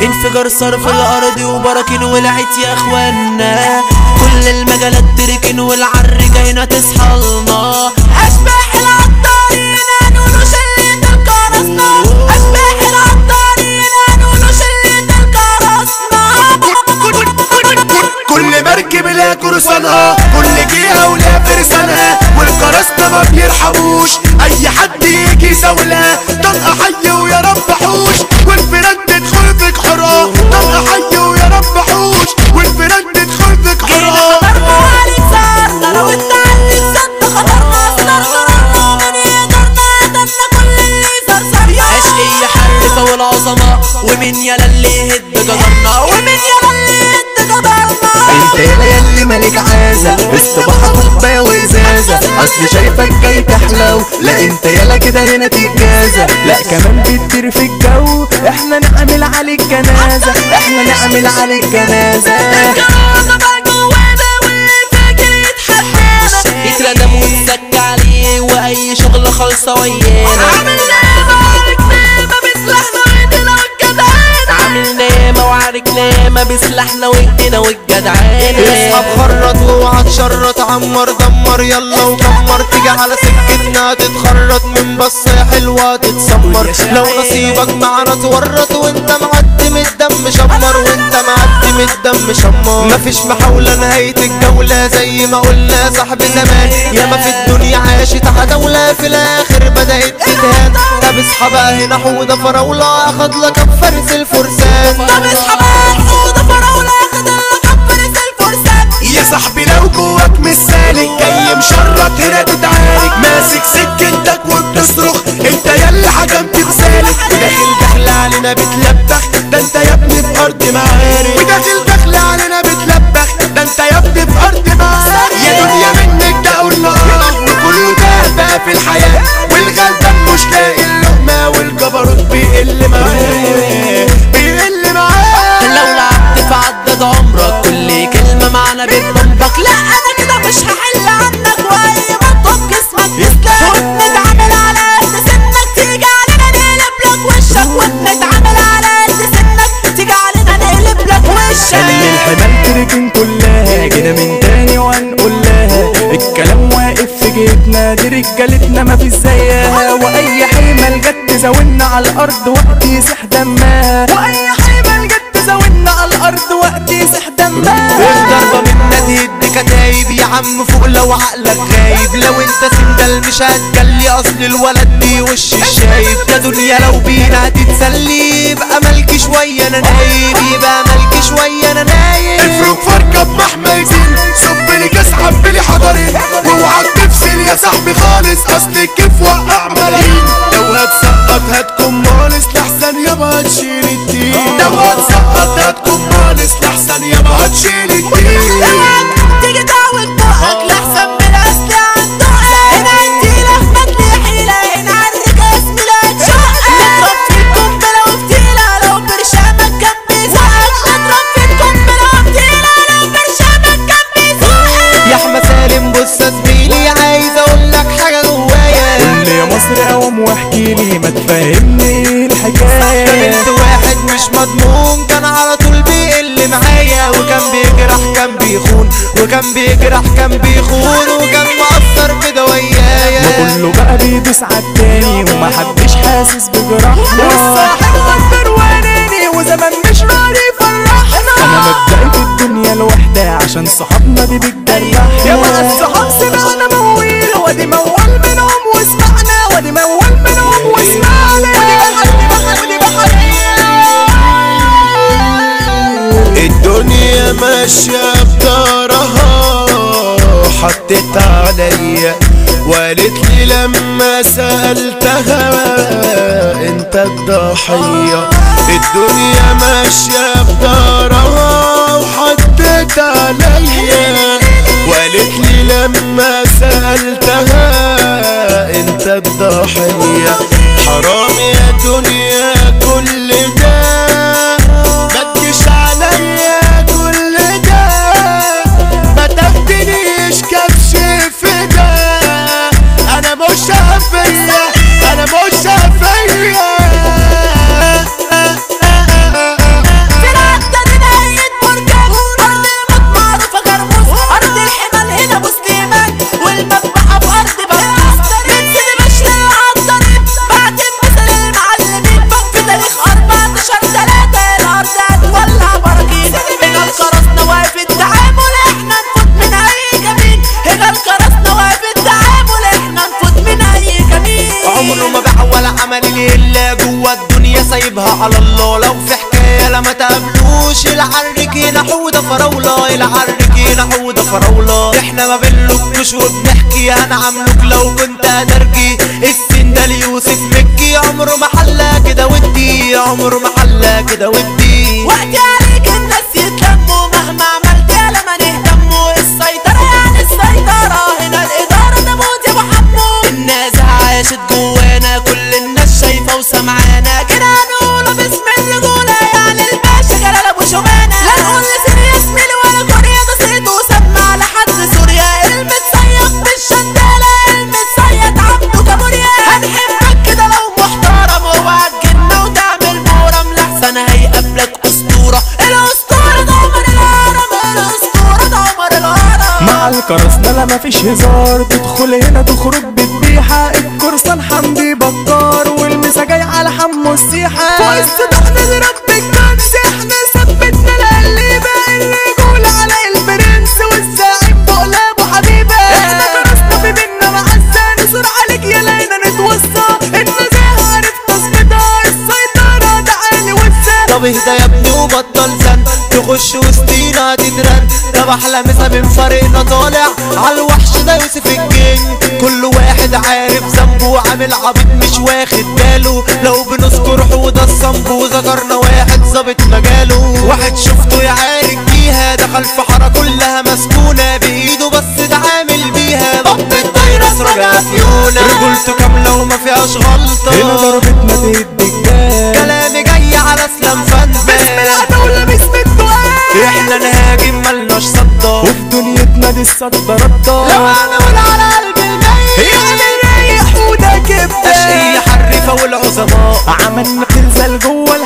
انفجار صرف الارض وبراكين ولعت يا اخوانا، كل المجالات تركن والعرجة هنا تصحلنا. اشباح العطارين هنقولوا شلة الكراسنا، اشباح العطارين هنقولوا شلة الكراسنا. كل مركب لها قرصانها، كل جهة ولها فرسانها، والقراصنة ما بيرحموش اي حد يجي زولها. طلقة حي ويا رب حوش، والفيران تدخل فيك حرا. طلقة حي ويا رب حوش، والفيران تدخل فيك حرا. خطرنا عليك صارنا، لو انت عليك صد خطرنا. صدرنا من يقدرنا قدرنا كل اللي صرصرنا. عشقية حرفة والعظماء، ومن يلا اللي يهد جدرنا، ومن يلا اللي يهد جدرنا. انت يا اللي مالك عازة، الصباح كوباية وازازة، اصل شايفك جاي تحلو. لا انت يلا كده هنا تتجازى، لا كمان بتطير في الجو. احنا نعمل عليك جنازة، احنا نعمل عليك جنازة. الكرامة بقى جوانا واللي فاكر يتحدانا، يتردم ويتسك عليه واي شغل خالصة ويانا. عملنا وعركنا بسلاحنا وايدينا والجدعانة، عملنا وعركنا بسلاحنا وايدينا والجدعانة. اصحاب خرط واوعى تشرط، عمر دمر يلا وكمر. تيجي على سكتنا تتخرط، من بصة حلوة تتسمر. لو نصيبك معنا تورط، وانت معدي من الدم شمر، وانت معدي من الدم شمر. مفيش محاولة نهاية الجولة، زي ما قلنا صاحب زمان. ياما في الدنيا عاشت عداولة، في الاخر بدأت تتهان. طب اصحى بقى هنا حوضة فراولة، اخد لك فرس الفرسان. طب اصحى بقى حوضة فراولة، اخد لك فرس الفرسان. يا صاحبي لو جواك مش سالك، جاي مشرط هنا تتعارك. ماسك سكنتك وبتصرخ، انت يلا حكمت بسالك. وداخل دخل علينا بتلبخ، ده انت يا ابني في ارض معارك. وداخل دخل علينا بتلبخ، ده انت يا ابني في ارض معارك. يا دنيا منك ده قلنا وكله ده بقى في الحياة. والغلبان مش لاقي اللقمة، والجبروت بيقل معاه بيقل معاه. لو لعبت في عدد عمرك، كل كلمة معنا بتضمك. لا انا كده مش هحل عنك، واي منطق جسمك يسلك. وبنتعامل على قد سنك، تيجي علينا نقلب لك وشك. وبنتعامل على قد سنك، تيجي علينا نقلب لك وشك. خلي الحمال تركن كلها، جينا من تاني وهنقول لها. الكلام واقف في جيبنا، دي رجالتنا مفيش زيها. واي حمال جت تزاولنا على الارض وقت يسيح دمها. واي حمال جت تزاولنا على الارض وقت يسيح دمها. الضربة منا تهد كتايب يا عم فوق لو عقلك غايب. لو انت سندل مش هتجلي، اصل الولد دي وش الشايب. يا دنيا لو بينا هتتسلي، يبقى مالكي شوية انا نايم. يبقى مالكي شوية انا نايم. افرك فركة بمحميتين، صب لي كاس عبلي حضرين. واوعى تفصل يا صاحبي خالص، اصل الكيف وقع ملايين. لو هتسقط هتكون مالس، لحسن يابا هتشيل الدين. لو هتسقط هتكون مالس، لحسن يابا هتشيل الدين. تيجي تعوج بقك لحسن من اصل عندها. هنا انتي لخمت لي حيلة، هنا عرك اسمي لا تشقق. نضرب فيكم بلا وفتيلة، لو برشامك كان بيزقك. نضرب فيكم بلا وفتيلة، لو برشامك كان بيزقك. يا احمد سالم بص يا زميلي، عايز اقول لك حاجة جوايا. قول لي يا مصر قوم واحكي لي، ما تفهمني ايه الحكاية. كلمت واحد مش مضمون، كان على طول بيقل معايا. وكان بيجرح كان بيخون، وكان بيجرح كان بيخون، وكان مقصر كده ويايا. ما كله بقى بيدوس عالتاني، ومحدش حاسس بجراحنا. والصاحب غدر واناني، وزمان مش راضي يفرحنا. انا مبدئي في الدنيا الوحدة، عشان صحابنا دي بتجرحنا. يا مع الصحاب سمعنا مويل، وادي موال منهم واسمعنا. وادي موال منهم واسمعنا. ودي بحر ودي بحر. الدنيا ماشية بدارها، حطت عليا وقالت لي لما سألتها انت الضحية. الدنيا ماشية بدارها وحطت عليا، وقالت لي لما سألتها انت الضحية. حرام يا دنيا كل ده، ما تجيش عليا كل ده. ما تاخدنيش كبش في ده، انا مش هفيا انا مش هفيا. زي اللي جوا الدنيا سايبها على الله. لو في حكاية لما تقابلوش العرك هنا حودة فراولة، العرك هنا حودة فراولة. احنا ما بنلوكش وبنحكي هنعملوك لو كنت هترجي. السن ده ليوسف مكي عمره ما حلا كده ودي، عمره ما حلا كده ودي. وقت عليك الناس يتلموا مهما عملت يا لما نهتموا. السيطرة يعني السيطرة هنا الإدارة تموت يا ابو حمو. الناس عاشت جوانا كل الناس شايفة وسمعانا كده هنقوله باسم الرجولة يعني الباشا جلال ابو شغانة. لا نقول لسوريا اسميلي ولا كوريا ده صيت وسمع لحد سوريا. المتصيط بالشدالة المتصيط عبده كابوريا. هنحبك كده لو محترم وهتجن وتعمل مورم لحسن هيقابلك أسطورة. الأسطورة ده عمر الهرم، الأسطورة ده عمر الهرم. مع القرصنة لا مفيش هزار، تدخل هنا تخرج بتبيحة. القرصان حمدي بكار والمسا جاي على حمو السيحة. فوق السطح نضرب بالكنس احنا ثبتنا القليبة. الرجولة على البرنس والزعيم فوق لابو حبيبة. احنا كرسنا في بينا معزة نصور عليك يا لينا نتوصى. النزاهة عرف تصميتها السيطرة تعالي وسا. طب اهدى يا ابني وبطل زن، تخش وسطينا تترن. طب احلى مسا من فريقنا طالع عالوحش ده يوسف الجن. كل واحد عارف ذنبه وعامل عبيط مش واخد باله. لو بنذكر حوضة الصنب وذكرنا واحد ظابط مجاله. واحد شفته يعارك بيها دخل في حارة كلها مسكونة بايده بس اتعامل بيها. ضب الدايرة رجع فيونا رجولته كاملة وما فيهاش غلطة. هنا ضربتنا تهد الجال كلامي جاي على اسلام فن باسم العداولة باسم الدعاء. احنا نهاجم ملناش صدى وفي دنيتنا دي الصدى ردة. لو انا ولا على قلبي الميت يعني رايح وده كبدة تشقية حرفة والعظماء. عملنا تنزل جوه